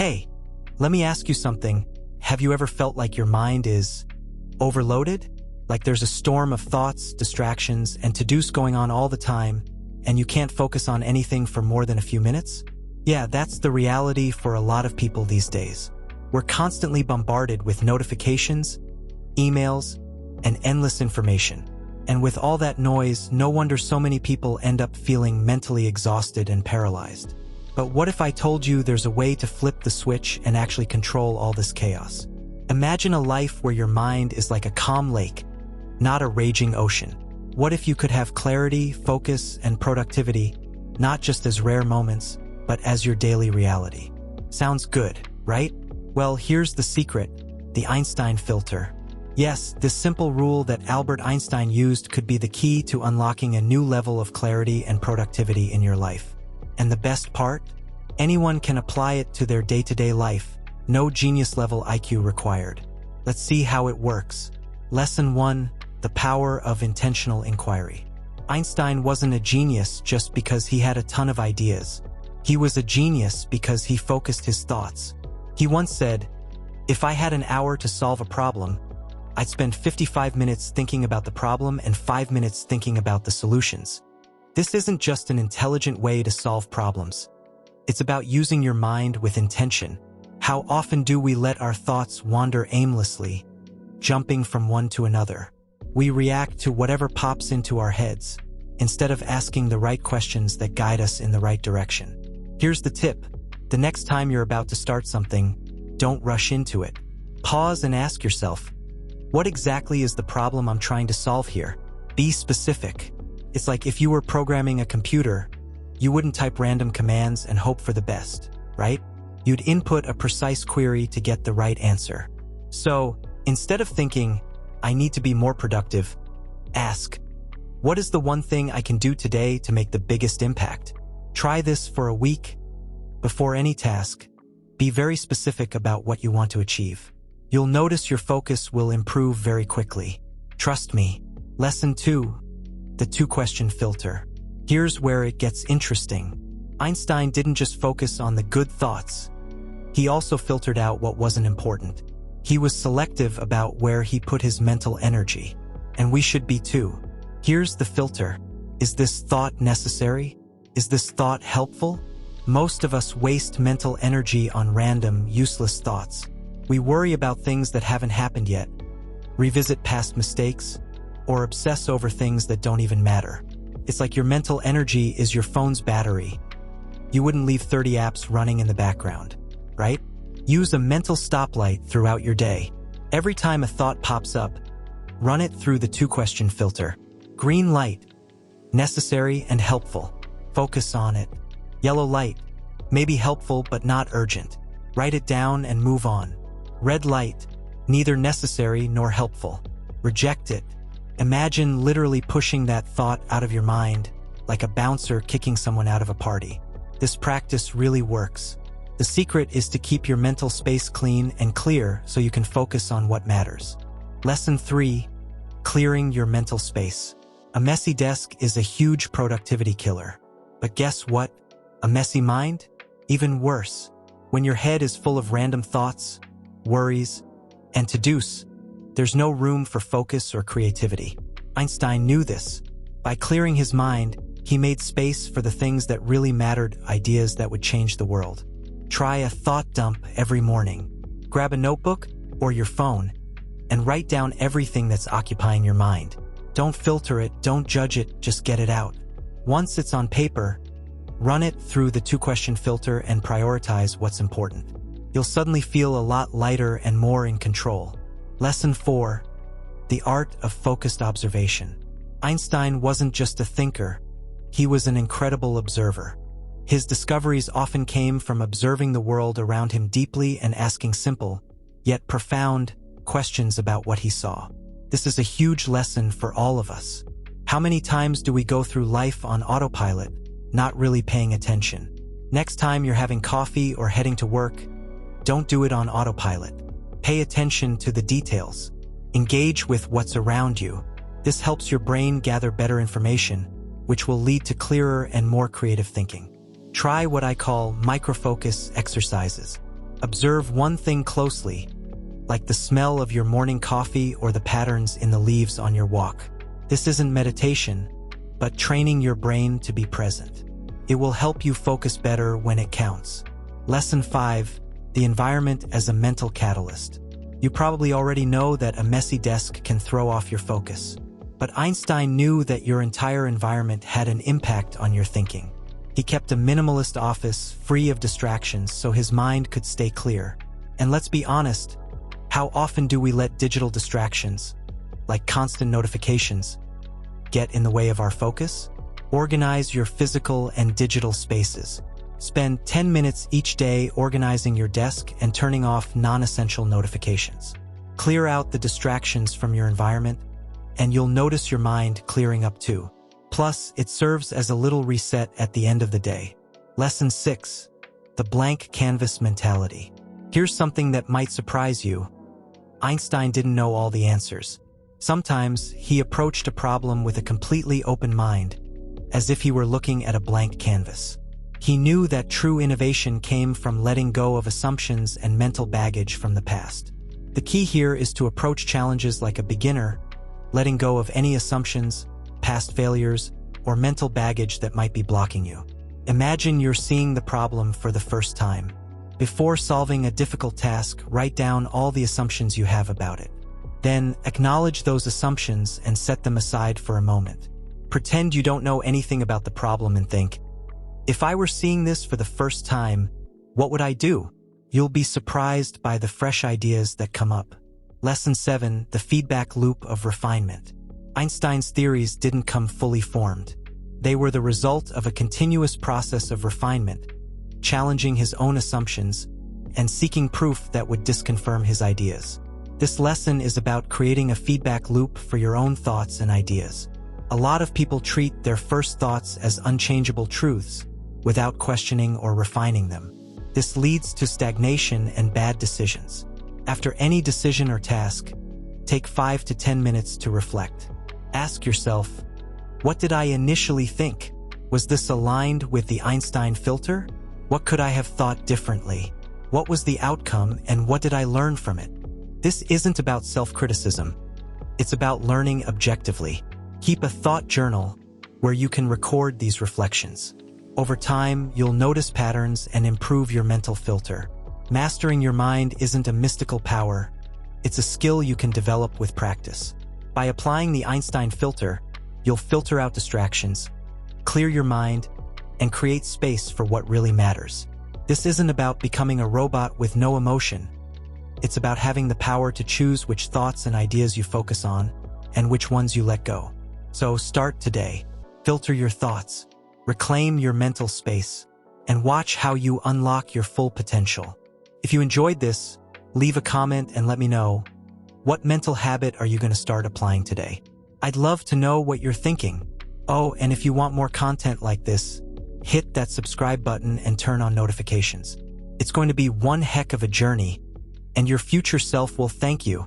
Hey, let me ask you something. Have you ever felt like your mind is overloaded? Like there's a storm of thoughts, distractions, and to-dos going on all the time, and you can't focus on anything for more than a few minutes? Yeah, that's the reality for a lot of people these days. We're constantly bombarded with notifications, emails, and endless information. And with all that noise, no wonder so many people end up feeling mentally exhausted and paralyzed. But what if I told you there's a way to flip the switch and actually control all this chaos? Imagine a life where your mind is like a calm lake, not a raging ocean. What if you could have clarity, focus, and productivity, not just as rare moments, but as your daily reality? Sounds good, right? Well, here's the secret, the Einstein Filter. Yes, this simple rule that Albert Einstein used could be the key to unlocking a new level of clarity and productivity in your life. And the best part? Anyone can apply it to their day-to-day life. No genius-level IQ required. Let's see how it works. Lesson 1: The power of intentional inquiry. Einstein wasn't a genius just because he had a ton of ideas. He was a genius because he focused his thoughts. He once said, "If I had an hour to solve a problem, I'd spend 55 minutes thinking about the problem and 5 minutes thinking about the solutions." This isn't just an intelligent way to solve problems. It's about using your mind with intention. How often do we let our thoughts wander aimlessly, jumping from one to another? We react to whatever pops into our heads, instead of asking the right questions that guide us in the right direction. Here's the tip. The next time you're about to start something, don't rush into it. Pause and ask yourself, what exactly is the problem I'm trying to solve here? Be specific. It's like if you were programming a computer, you wouldn't type random commands and hope for the best, right? You'd input a precise query to get the right answer. So, instead of thinking, I need to be more productive, ask, what is the one thing I can do today to make the biggest impact? Try this for a week. Before any task, be very specific about what you want to achieve. You'll notice your focus will improve very quickly. Trust me. Lesson 2: The two-question filter. Here's where it gets interesting. Einstein didn't just focus on the good thoughts. He also filtered out what wasn't important. He was selective about where he put his mental energy. And we should be too. Here's the filter. Is this thought necessary? Is this thought helpful? Most of us waste mental energy on random, useless thoughts. We worry about things that haven't happened yet, revisit past mistakes, or obsess over things that don't even matter. It's like your mental energy is your phone's battery. You wouldn't leave 30 apps running in the background, right? Use a mental stoplight throughout your day. Every time a thought pops up, run it through the two-question filter. Green light, necessary and helpful. Focus on it. Yellow light, maybe helpful but not urgent. Write it down and move on. Red light, neither necessary nor helpful. Reject it. Imagine literally pushing that thought out of your mind, like a bouncer kicking someone out of a party. This practice really works. The secret is to keep your mental space clean and clear so you can focus on what matters. Lesson 3: Clearing your mental space. A messy desk is a huge productivity killer. But guess what? A messy mind? Even worse. When your head is full of random thoughts, worries, and to-dos, there's no room for focus or creativity. Einstein knew this. By clearing his mind, he made space for the things that really mattered, ideas that would change the world. Try a thought dump every morning. Grab a notebook or your phone and write down everything that's occupying your mind. Don't filter it, don't judge it, just get it out. Once it's on paper, run it through the two-question filter and prioritize what's important. You'll suddenly feel a lot lighter and more in control. Lesson 4: The art of focused observation. Einstein wasn't just a thinker, he was an incredible observer. His discoveries often came from observing the world around him deeply and asking simple, yet profound, questions about what he saw. This is a huge lesson for all of us. How many times do we go through life on autopilot, not really paying attention? Next time you're having coffee or heading to work, don't do it on autopilot. Pay attention to the details. Engage with what's around you. This helps your brain gather better information, which will lead to clearer and more creative thinking. Try what I call microfocus exercises. Observe one thing closely, like the smell of your morning coffee or the patterns in the leaves on your walk. This isn't meditation, but training your brain to be present. It will help you focus better when it counts. Lesson 5. The environment as a mental catalyst. You probably already know that a messy desk can throw off your focus. But Einstein knew that your entire environment had an impact on your thinking. He kept a minimalist office free of distractions so his mind could stay clear. And let's be honest, how often do we let digital distractions, like constant notifications, get in the way of our focus? Organize your physical and digital spaces. Spend 10 minutes each day organizing your desk and turning off non-essential notifications. Clear out the distractions from your environment, and you'll notice your mind clearing up too. Plus, it serves as a little reset at the end of the day. Lesson 6. The blank canvas mentality. Here's something that might surprise you. Einstein didn't know all the answers. Sometimes, he approached a problem with a completely open mind, as if he were looking at a blank canvas. He knew that true innovation came from letting go of assumptions and mental baggage from the past. The key here is to approach challenges like a beginner, letting go of any assumptions, past failures, or mental baggage that might be blocking you. Imagine you're seeing the problem for the first time. Before solving a difficult task, write down all the assumptions you have about it. Then, acknowledge those assumptions and set them aside for a moment. Pretend you don't know anything about the problem and think, if I were seeing this for the first time, what would I do? You'll be surprised by the fresh ideas that come up. Lesson 7. The feedback loop of refinement. Einstein's theories didn't come fully formed. They were the result of a continuous process of refinement, challenging his own assumptions and seeking proof that would disconfirm his ideas. This lesson is about creating a feedback loop for your own thoughts and ideas. A lot of people treat their first thoughts as unchangeable truths, without questioning or refining them. This leads to stagnation and bad decisions. After any decision or task, take 5 to 10 minutes to reflect. Ask yourself, what did I initially think? Was this aligned with the Einstein filter? What could I have thought differently? What was the outcome and what did I learn from it? This isn't about self-criticism. It's about learning objectively. Keep a thought journal where you can record these reflections. Over time, you'll notice patterns and improve your mental filter. Mastering your mind isn't a mystical power. It's a skill you can develop with practice. By applying the Einstein filter, you'll filter out distractions, clear your mind, and create space for what really matters. This isn't about becoming a robot with no emotion. It's about having the power to choose which thoughts and ideas you focus on and which ones you let go. So start today. Filter your thoughts. Reclaim your mental space, and watch how you unlock your full potential. If you enjoyed this, leave a comment and let me know, what mental habit are you going to start applying today? I'd love to know what you're thinking. Oh, and if you want more content like this, hit that subscribe button and turn on notifications. It's going to be one heck of a journey, and your future self will thank you.